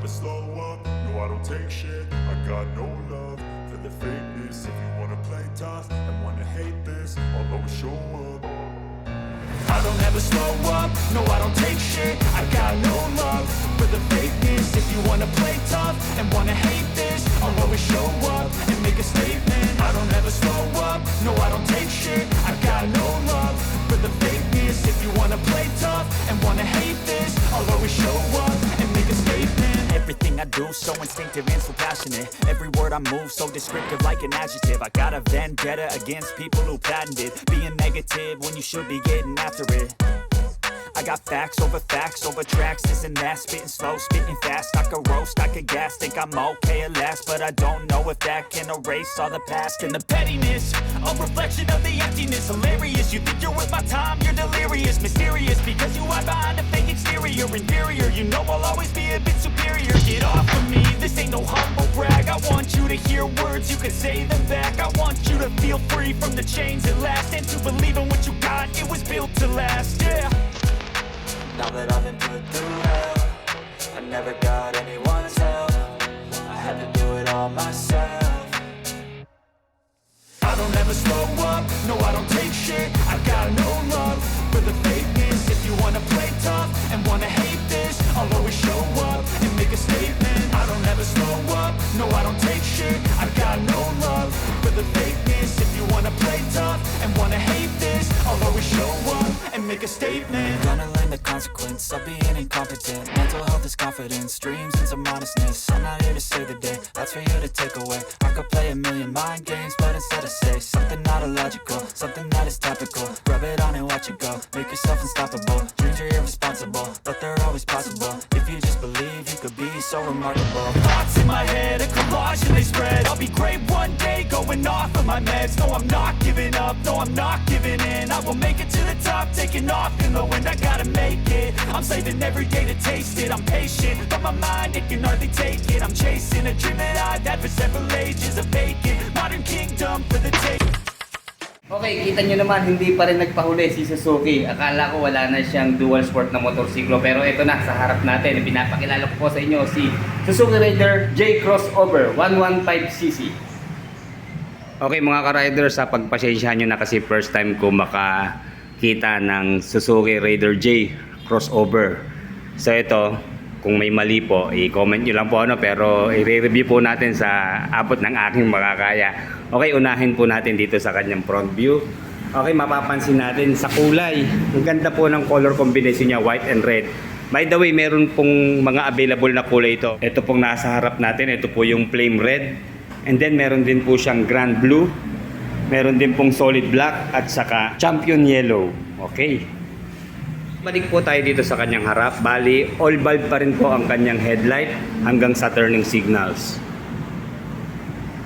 slow up, no I don't take shit. I got no love for the fakeness. If you wanna play tough and wanna hate this, I'll always show up. I don't ever slow up, no I don't take shit. I got no love for the fakeness. If you wanna play tough and wanna hate this, I'll always show up and make a statement. I don't ever slow up, no I don't take shit. I got no love for the fakeness. If you wanna play tough and wanna hate this, I'll always show up and make a statement. Everything I do so instinctive and so passionate. Every word I move so descriptive like an adjective. I got a vendetta against people who patented being negative when you should be getting after it. I got facts over tracks, this and that. Spitting slow, spitting fast. I could roast, I could gas. Think I'm okay at last, but I don't know if that can erase all the past. And the pettiness, a reflection of the emptiness. Hilarious, you think you're worth my time, you're delirious. Mysterious, because you hide behind a fake exterior. Inferior, you know I'll always be a bit superior. Get off of me, this ain't no humble brag. I want you to hear words, you can say them back. I want you to feel free from the chains at last, and to believe in what you got, it was built to last, yeah. Now that I've been put through hell, I never got anyone's help. I had to do it all myself. I don't ever slow up, no I don't take shit. I got no love for the fakeness. If you wanna play tough and wanna hate this, I'll always show up and make a statement. I don't ever slow up, no I don't take shit. I got no love for the fakeness. If you wanna play tough and wanna hate this, I'll always show up and make a statement. Gonna learn the consequence of being incompetent. Mental health is confidence, dreams and some honestness. I'm not here to save the day, that's for you to take away. I could play a million mind games, but instead I say something not illogical, something that is topical. Rub it on and watch it go, make yourself unstoppable. Dreams are irresponsible, but they're always possible. If you just believe, you could be so remarkable. Thoughts in my head, a collage and they spread. I'll be great one day, going off of my meds. No, I'm not giving up, no, I'm not giving in. I will make it to the top, taking off in the wind. I gotta make it, I'm saving every day to taste it. I'm patient, but my mind, it can hardly take it. I'm chasing a dream that I've had for several ages. A vacant, modern kingdom for the take. Okay, kita nyo naman, hindi pa rin nagpahuli si Suzuki. Akala ko wala na siyang dual sport na motorsiklo. Pero ito na, sa harap natin. Pinapakilala ko po sa inyo si Suzuki Raider J Crossover 115cc. Okay mga ka-riders, sa pagpasensyahan nyo na kasi first time ko makakita ng Suzuki Raider J Crossover. So ito, kung may mali po, i-comment nyo lang po ano, pero i-review po natin sa abot ng aking makakaya. Okay, unahin po natin dito sa kanyang front view. Okay, mapapansin natin sa kulay. Ang ganda po ng color combination niya, white and red. By the way, meron pong mga available na kulay ito. Ito pong nasa harap natin, ito po yung flame red. And then meron din po siyang grand blue. Meron din pong solid black at saka champion yellow. Okay. Balik po tayo dito sa kanyang harap. Bali, all bulb pa rin po ang kanyang headlight hanggang sa turning signals.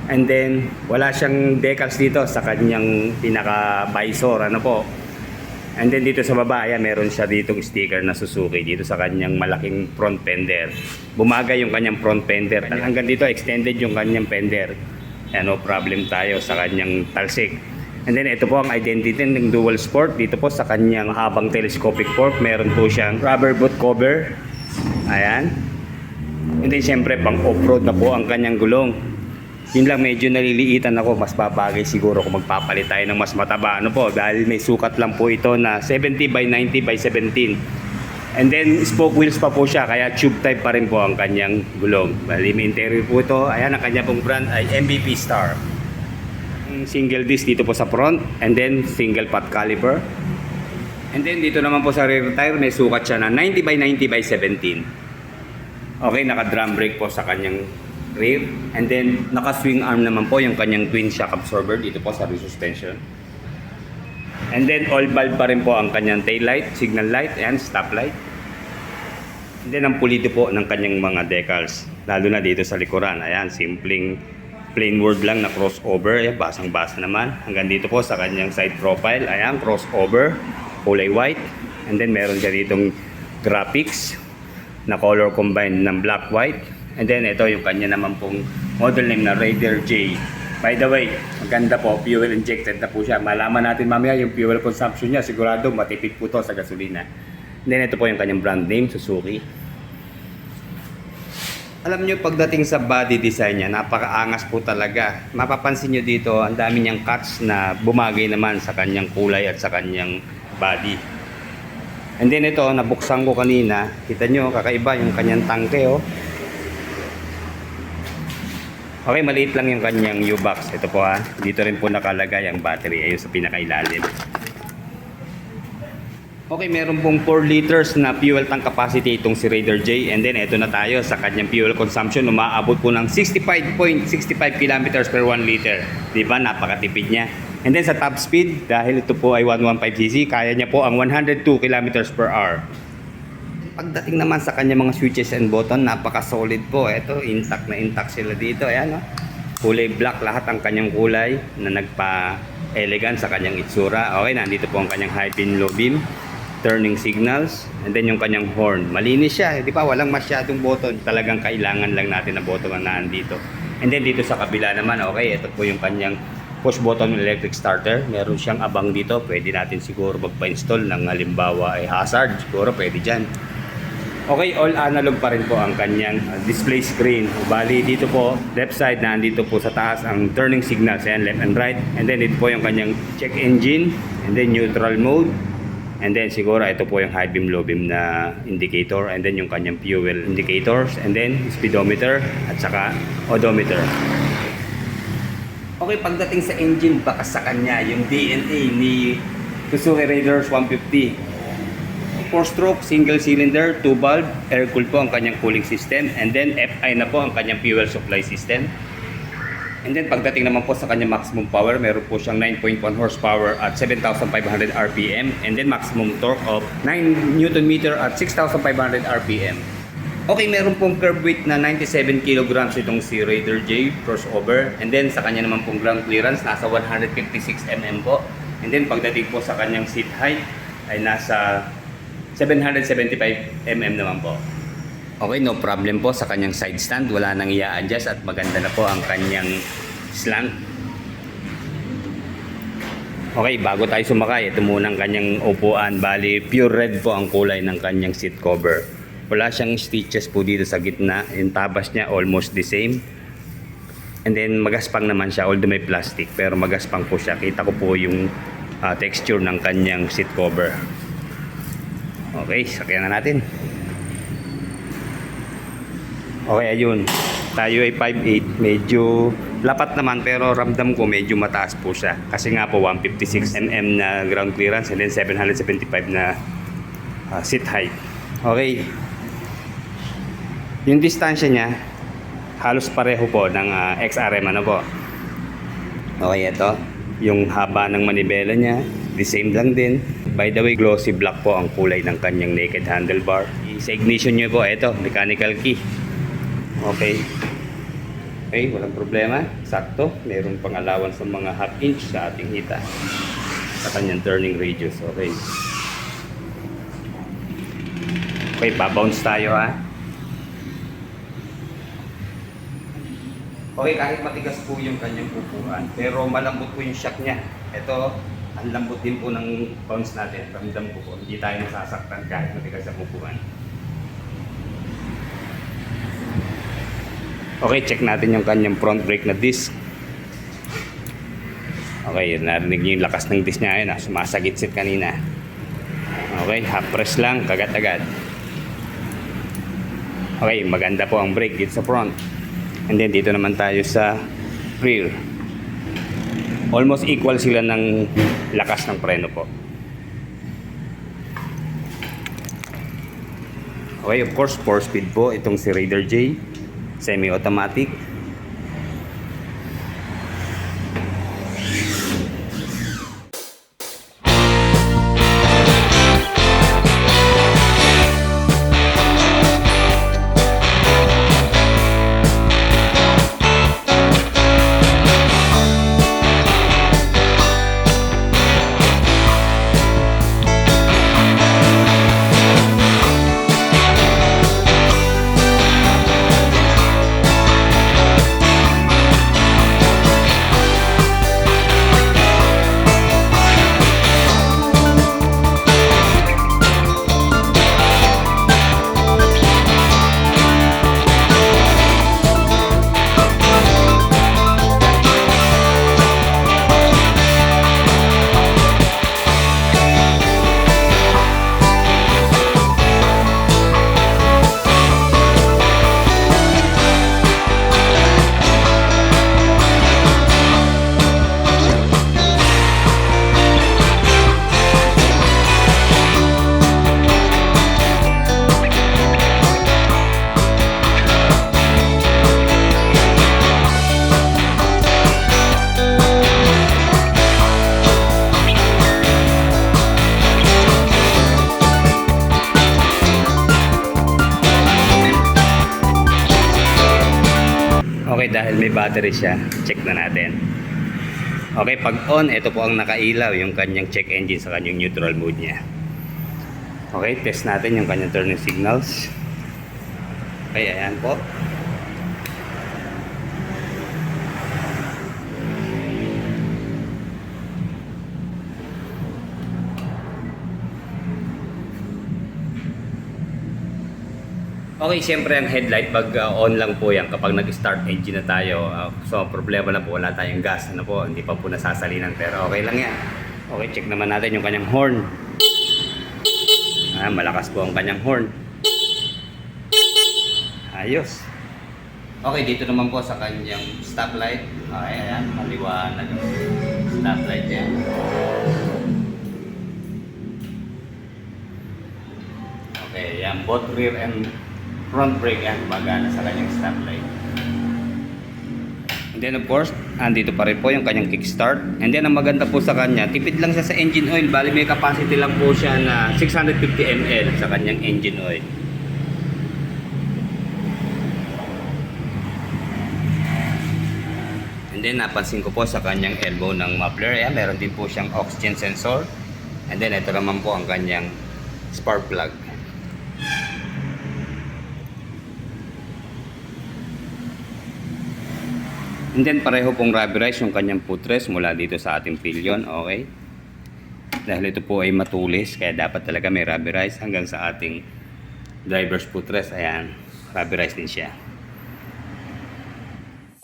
And then, wala siyang decals dito sa kanyang pinaka-visor. Ano po? And then dito sa baba, ayan, meron siya ditong sticker na Suzuki dito sa kanyang malaking front fender. Bumagay yung kanyang front fender. Hanggang dito, extended yung kanyang fender. Ayan, no problem tayo sa kanyang talsik. And then ito po ang identity ng dual sport. Dito po sa kanyang habang telescopic fork, meron po siyang rubber boot cover. Ayan. And then syempre pang off-road na po ang kanyang gulong. Yun lang, medyo naliliitan ako. Mas babagay siguro kung magpapalit tayo ng mas mataba. Ano po, dahil may sukat lang po ito na 70 by 90 by 17. And then spoke wheels pa po siya, kaya tube type pa rin po ang kanyang gulong. Bali, may interior po ito. Ayan, ang kanya pong brand ay MVP Star. Single disc dito po sa front, and then single pot caliper. And then dito naman po sa rear tire, may sukat siya na 90 by 90 by 17. Okay, naka drum brake po sa kanyang rear. And then naka swing arm naman po yung kanyang twin shock absorber dito po sa rear suspension. And then all bulb pa rin po ang kanyang tail light, signal light, and stop light. And then ang pulido po ng kanyang mga decals, lalo na dito sa likuran. Ayan, simpleng plain word lang na crossover. Ayan, basang-basa naman. Hanggang dito po sa kanyang side profile. Ayan, crossover, kulay white. And then meron siya ditong graphics na color combined ng black, white. And then ito yung kanya naman pong model name na Raider J. By the way, maganda po, fuel injected na po siya. Malaman natin mamaya yung fuel consumption niya. Sigurado matipid po to sa gasolina. And then ito po yung kanyang brand name, Suzuki. Alam nyo, pagdating sa body design niya, napakaangas po talaga. Mapapansin nyo dito, ang dami niyang cuts na bumagay naman sa kanyang kulay at sa kanyang body. And then ito, nabuksan ko kanina. Kita nyo, kakaiba yung kanyang tangke, oh. Okay, maliit lang yung kanyang U-box. Ito po ha, dito rin po nakalagay ang battery. Ayun sa pinakailalim. Okay, meron pong 4 liters na fuel tank capacity itong si Raider J. And then, ito na tayo sa kanyang fuel consumption. Umaabot po ng 65.65 kilometers per 1 liter. Diba? Napakatipid niya. And then, sa top speed, dahil ito po ay 115cc, kaya niya po ang 102 kilometers per hour. Pagdating naman sa kanyang mga switches and button, napaka-solid po. Ito, intact na intact sila dito. Ayan, oh. Kulay black lahat ang kanyang kulay na nagpa-elegant sa kanyang itsura. Okay, nandito po ang kanyang high beam, low beam, turning signals, and then yung kanyang horn. Malinis siya, di ba? Walang masyadong button. Talagang kailangan lang natin na button na nandito. And then dito sa kabila naman, okay, ito po yung kanyang push button electric starter. Meron siyang abang dito. Pwede natin siguro magpa-install ng halimbawa ay hazard. Siguro pwede dyan. Okay, all analog pa rin po ang kanyang display screen. Bali, dito po, left side, nandito po sa taas ang turning signals. Ayan, left and right. And then dito po yung kanyang check engine. And then neutral mode. And then siguro ito po yung high beam, low beam na indicator. And then yung kanyang fuel indicators. And then speedometer at saka odometer. Okay, pagdating sa engine, baka sa kanya yung DNA ni Suzuki Raiders 150. 4-stroke, single cylinder, 2-valve, air-cooled po ang kanyang cooling system. And then FI na po ang kanyang fuel supply system. And then pagdating naman po sa kanyang maximum power, meron po siyang 9.1 horsepower at 7,500 RPM. And then maximum torque of 9 Nm at 6,500 RPM. Okay, meron pong curb weight na 97 kilograms itong si Raider J crossover. And then sa kanya naman pong ground clearance, nasa 156 mm po. And then pagdating po sa kanyang seat height, ay nasa 775 mm naman po. Okay, no problem po sa kanyang side stand. Wala nang i-adjust at maganda na po ang kanyang slant. Okay, bago tayo sumakay, ito muna ang kanyang upuan. Bali, pure red po ang kulay ng kanyang seat cover. Wala siyang stitches po dito sa gitna. Yung tabas niya almost the same. And then magaspang naman siya, although may plastic. Pero magaspang po siya. Kita ko po yung texture ng kanyang seat cover. Okay, sakyan na natin. Okay, ayun. Tayo ay 5'8". Medyo lapat naman pero ramdam ko medyo mataas po siya. Kasi nga po 156 mm na ground clearance and then 775 na seat height. Okay. Yung distansya niya halos pareho po ng XRM ano po. Okay, ito. Yung haba ng manibela niya, the same lang din. By the way, glossy black po ang kulay ng kanyang naked handlebar. Sa ignition niyo po, ito, mechanical key. Okay. Okay, walang problema. Sakto. Meron pang allowance ng mga half inch sa ating hita. Sa kanyang turning radius. Okay. Okay, pa-bounce tayo ha. Okay, kahit matigas po yung kanyang upuan, pero malambot po yung shock niya. Ito, ang lambot din po ng bounce natin. Ramdam ko po, hindi tayo nasasaktan kahit matigas ang upuan. Okay, check natin yung kanyang front brake na disc. Okay, narinig niyo yung lakas ng disc niya. Ayun, sumasagit-sit kanina. Okay, half press lang, kagat-agad. Okay, maganda po ang brake dito sa front. And then dito naman tayo sa rear. Almost equal sila ng lakas ng preno po. Okay, of course, 4-speed po itong si Raider J. Semi-automatic. dahil may battery siya. Check na natin. Okay, pag on, ito po ang nakailaw, yung kanyang check engine sa kanyang neutral mode niya. Okay, test natin yung kanyang turning signals. Okay, ayan po. Okay, siyempre ang headlight pag on lang po yan kapag nag-start engine na tayo. So problema na po, wala tayong gas. Ano po, hindi pa po nasasalinan pero okay lang yan. Okay, check naman natin yung kanyang horn. Malakas po ang kanyang horn. Ayos. Okay, dito naman po sa kanyang stoplight. Okay, ayan, maliwanag ang stoplight yan. Okay, yan, both rear and front brake yan, gumagana sa kanyang stoplight. And then of course, andito pa rin po yung kanyang kickstart. And then ang maganda po sa kanya, tipid lang siya sa engine oil. Bali may capacity lang po siya na 650 ml sa kanyang engine oil. And then napansin ko po sa kanyang elbow ng muffler, ayan, meron din po siyang oxygen sensor. And then ito naman po ang kanyang spark plug. And then pareho pong rubberize yung kanyang footrest mula dito sa ating pillion, okay? Dahil ito po ay matulis, kaya dapat talaga may rubberize hanggang sa ating driver's footrest. Ayan, rubberize din siya.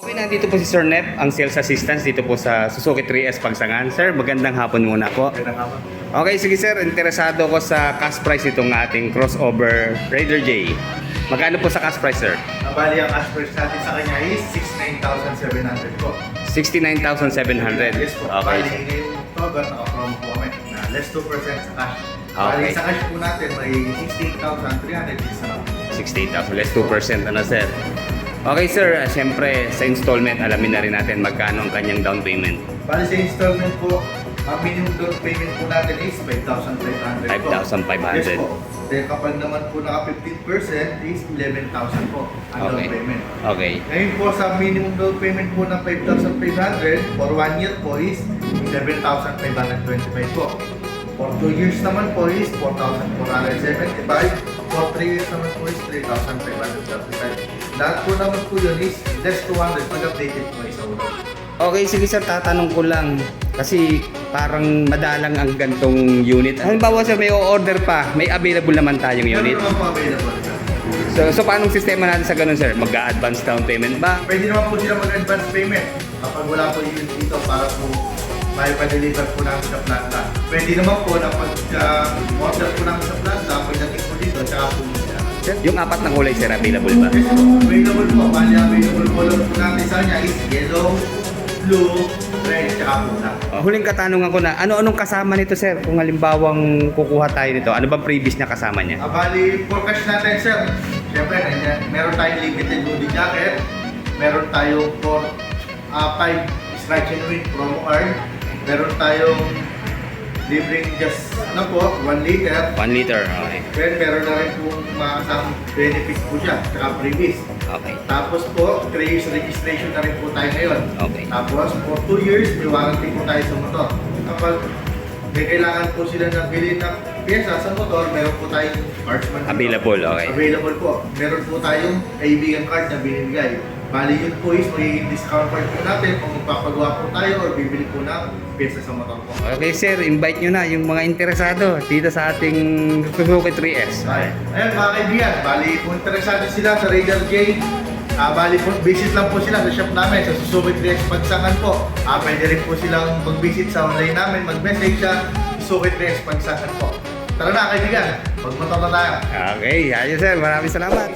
Okay, nandito po si Sir Nep, ang sales assistant dito po sa Suzuki 3S Pagsangan. Sir, magandang hapon muna po. Magandang hapon. Okay, sige sir, interesado ko sa cash price itong ating crossover Raider J. Magkano po sa cash price, sir? Bali, ang cash price natin sa kanya is 69,700 po. 69,700. Yes po. Okay. Bali, ngayong October, naka-promo po kami na less 2% sa cash. Okay. Bali, sa cash po natin, may 68,300 isa lang. 68,000, less 2%, ano sir? Okay sir, siyempre sa installment, alamin na rin natin magkano ang kanyang down payment. Bali, sa installment po, ang minimum down payment po natin is 5,500 po. 5,500. Yes po. Then kapag naman po naka 15% is 11,000 po ang Okay. down payment. Okay. Ngayon po sa minimum down payment po ng 5,500 for 1 year po is 11,525 po. For 2 years naman po is 4,475. For 3 years naman po is 3,535. Lahat po naman po yun is less 200 pag updated po isa ulo. Okay, sige sir, tatanong ko lang. Kasi parang madalang ang gantong unit. Halimbawa sir, may o-order pa, may available naman tayong unit. Meron naman po available sir. So paano sistema natin sa ganun sir? Mag-a-advance down payment ba? Pwede naman po sila mag-advance payment kapag wala po yung unit dito para po may pa-deliver po namin sa planta. Pwede naman po na pag-order po namin sa planta, pagdating po dito, tsaka po sila. Sir, yung apat na kulay sir, available ba? Yes po, available po. Bali, available color po natin sa kanya is yellow, blue, red, tsaka pula. Huling katanungan ko na, ano-anong kasama nito sir? Kung halimbawang kukuha tayo nito, ano bang previous na kasama niya? Bali, for cash natin sir, syempre, meron tayong limited hoodie jacket, meron tayong 5 scratch and win promo card, meron tayong libreng just, 1 liter. 1 liter, okay. Then meron na rin pong makasamang benefits po siya, tsaka freebies. Okay. Tapos po, 3 years registration na rin po tayo ngayon. Okay. Tapos, for 2 years, may warranty po tayo sa motor. Kapag may kailangan po sila na bilhin ng pyesa sa motor, meron po tayong parts man. Available, okay. Available po. Meron po tayong kaibigan card na binibigay. Bali yun po is magiging discount card po natin kung magpapagawa po tayo or bibili po ng pyesa sa motor po. Okay sir, invite nyo na yung mga interesado dito sa ating Suzuki 3S. Okay. Ayun mga kaibigan, bali kung interesado sila sa Raider J, bali po, visit lang po sila sa shop namin sa Suzuki 3S Pagsangan po. Pwede rin po silang mag-visit sa online namin, mag-message sa Suzuki 3S Pagsangan po. Tara na kaibigan, magmotor na tayo. Okay, ayos sir, maraming salamat.